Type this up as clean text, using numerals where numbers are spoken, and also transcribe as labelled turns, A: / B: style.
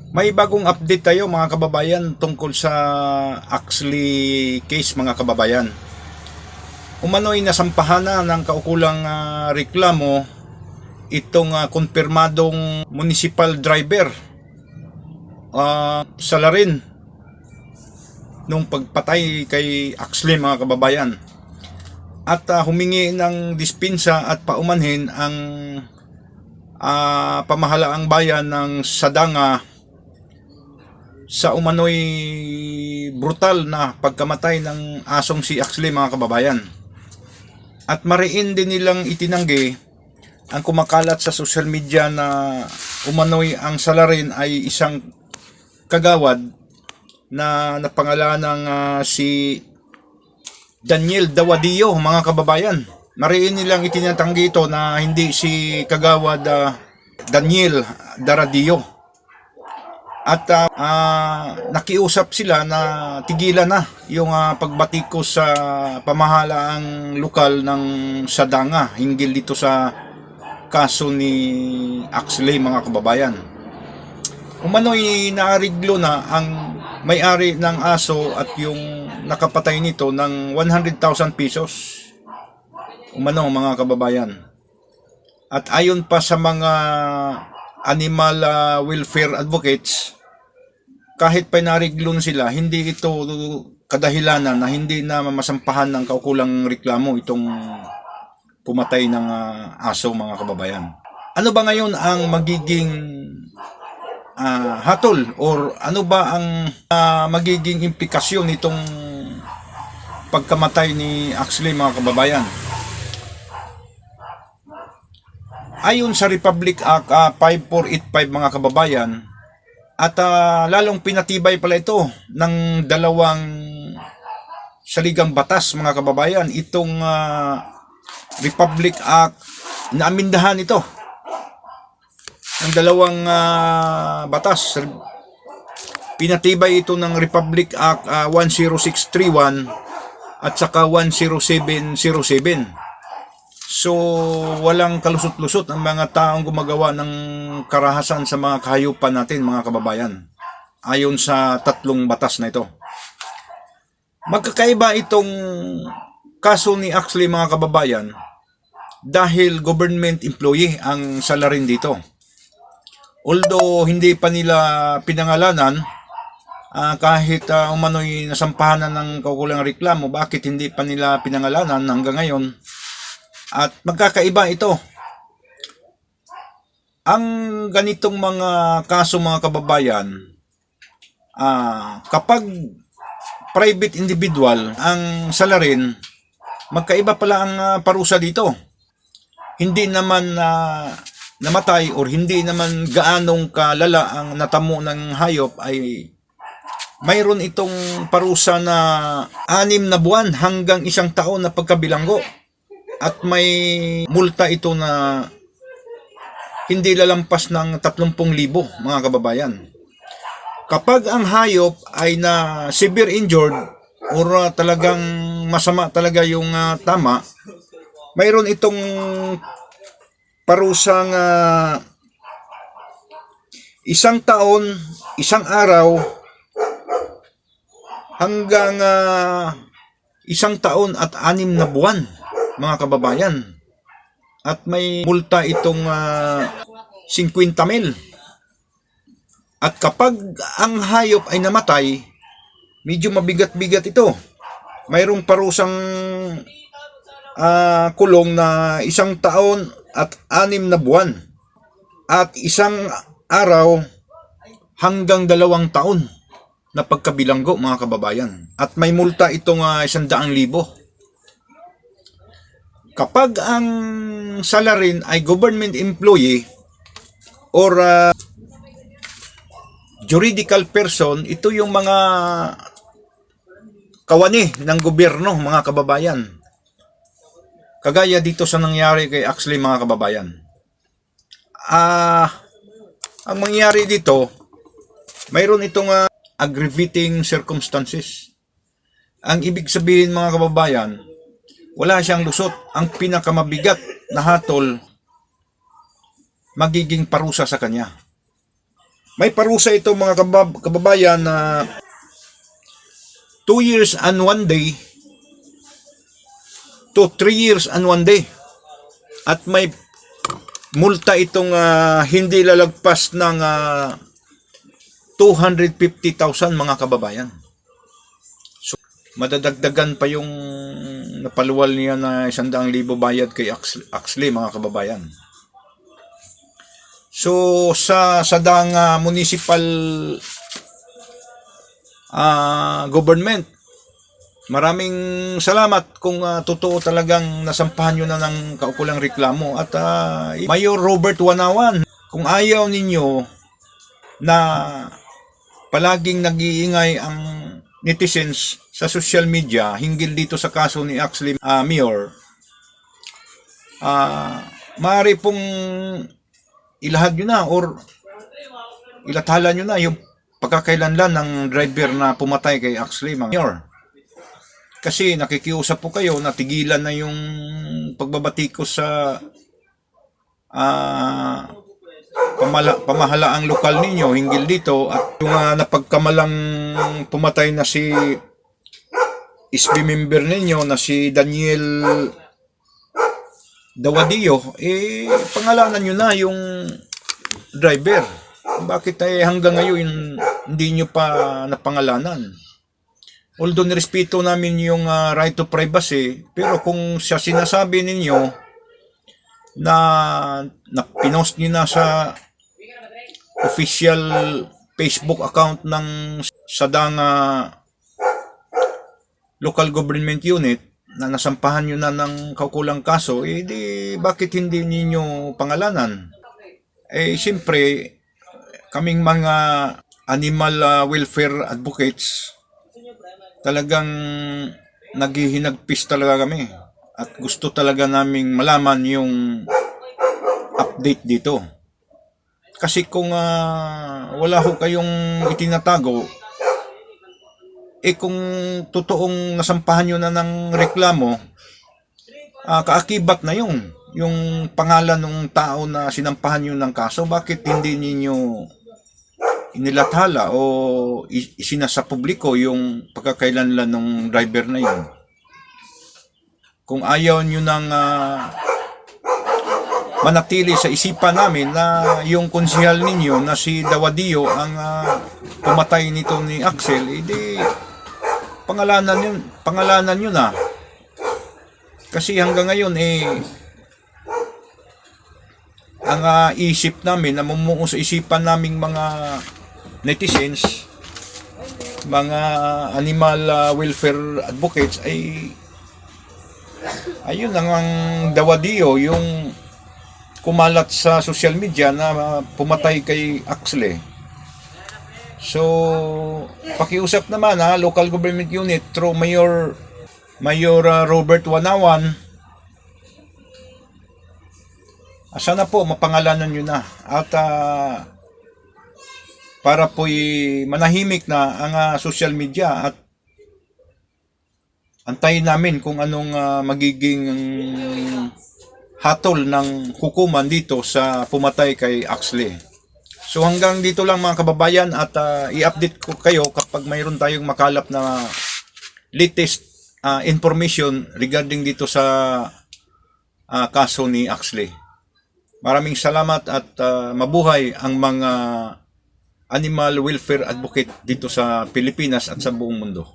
A: May bagong update tayo mga kababayan tungkol sa Axley case mga kababayan. Umano'y nasampahan na ng kaukulang reklamo itong kumpirmadong municipal driver sa Larin nung pagpatay kay Axley mga kababayan. At humingi ng dispensa at paumanhin ang pamahalaang bayan ng Sadanga sa umano'y brutal na pagkamatay ng asong si Axley mga kababayan. At mariin din nilang itinanggi ang kumakalat sa social media na umano'y ang salarin ay isang kagawad na napangalan ng si Daniel Dawadillo mga kababayan. Mariin nilang itinatanggi ito na hindi si kagawad Daniel Daradillo. At nakiusap sila na tigilan na yung pagbatikos sa pamahalaang lokal ng Sadanga hinggil dito sa kaso ni Axley mga kababayan. Umano'y naariglo na ang may-ari ng aso at yung nakapatay nito ng 100,000 pesos. Umano mga kababayan. At ayon pa sa mga animal welfare advocates, kahit pa nariglon sila, hindi ito kadahilanan na hindi na masampahan ng kaukulang reklamo itong pumatay ng aso mga kababayan. Ano ba ngayon ang magiging hatol or ano ba ang magiging implikasyon nitong pagkamatay ni Axley mga kababayan? Ayon sa Republic Act 5485 mga kababayan, at lalong pinatibay pala ito ng dalawang saligang batas mga kababayan, itong Republic Act na amindahan ito ng dalawang batas. Pinatibay ito ng Republic Act 10631 at saka 10707. So, walang kalusot-lusot ang mga taong gumagawa ng karahasan sa mga kahayupan natin, mga kababayan. Ayon sa tatlong batas na ito. Magkakaiba itong kaso ni Axley, mga kababayan, dahil government employee ang salarin dito. Although hindi pa nila pinangalanan, kahit umano'y nasampahan ng kaukulang reklamo, bakit hindi pa nila pinangalanan hanggang ngayon? At magkakaiba ito. Ang ganitong mga kaso mga kababayan, kapag private individual ang salarin, magkaiba pala ang parusa dito. Hindi naman namatay or hindi naman gaanong kalala ang natamo ng hayop, ay mayroon itong parusa na 6 na buwan hanggang 1 taon na pagkabilanggo. At may multa ito na hindi lalampas ng 30,000 mga kababayan. Kapag ang hayop ay na severe injured or talagang masama talaga yung tama, mayroon itong parusang 1 taon, 1 araw hanggang 1 taon at 6 na buwan mga kababayan. At may multa itong 50,000. At kapag ang hayop ay namatay, medyo mabigat-bigat ito. Mayroong parusang kulong na 1 taon at 6 na buwan. At 1 araw hanggang 2 taon na pagkabilanggo mga kababayan. At may multa itong 100,000. Kapag ang salarin ay government employee or juridical person, ito yung mga kawani ng gobyerno mga kababayan. Kagaya dito sa nangyari kay Axley mga kababayan. Ang mangyari dito, mayroon itong aggravating circumstances. Ang ibig sabihin mga kababayan, wala siyang lusot. Ang pinakamabigat na hatol magiging parusa sa kanya. May parusa ito mga kababayan na 2 years and 1 day to 3 years and 1 day. At may multa itong hindi lalagpas ng 250,000 mga kababayan. So, madadagdagan pa yung napaluwal niya na 100,000 bayad kay Axley mga kababayan. So sa Sadang Municipal Government, maraming salamat kung totoo talagang nasampahan nyo na ng kaukulang reklamo. At Mayor Robert Wanawan, kung ayaw ninyo na palaging nag-iingay ang netizens sa social media hinggil dito sa kaso ni Axley Mayor, maaari pong ilahad nyo na or ilathala nyo na yung pagkakailanlan ng driver na pumatay kay Axley Mayor. Kasi nakikiusap po kayo na tigilan na yung pagbabatikos sa pamahalaang lokal ninyo hinggil dito. At yung napagkamalang pumatay na si SB member ninyo na si Daniel Dawadio, pangalanan nyo na yung driver. Bakit hanggang ngayon hindi nyo pa napangalanan? Although nirespeto namin yung right to privacy, pero kung siya sinasabi ninyo na pinost nyo na sa official Facebook account ng Sadang Local Government Unit, na nasampahan nyo na ng kaukulang kaso, di bakit hindi ninyo pangalanan? Siyempre, kaming mga animal welfare advocates, talagang naghihinagpis talaga kami. At gusto talaga naming malaman yung update dito. Kasi kung wala ho kayong itinatago, kung totoong nasampahan nyo na ng reklamo, kaakibat na yun. Yung pangalan ng tao na sinampahan nyo ng kaso, bakit hindi ninyo inilathala o isinasa publiko yung pagkakailanlan ng driver na yun? Kung ayaw nyo nang manatili sa isipan namin na yung konsehal ninyo na si Dawadio ang pumatay nito ni Axel, pangalanan nyo na. Kasi hanggang ngayon ang isip namin, namumuo sa isipan naming mga netizens, mga animal welfare advocates, ayun ang Dawadio yung kumalat sa social media na pumatay kay Axley. So, pakiusap naman local government unit through Mayor Robert Wanawan, sana po mapangalanan nyo na at para po'y manahimik na ang social media at antayin namin kung anong magiging hatol ng hukuman dito sa pumatay kay Axley. So hanggang dito lang mga kababayan, at i-update ko kayo kapag mayroon tayong makalap na latest information regarding dito sa kaso ni Axley. Maraming salamat at mabuhay ang mga animal welfare advocate dito sa Pilipinas at sa buong mundo.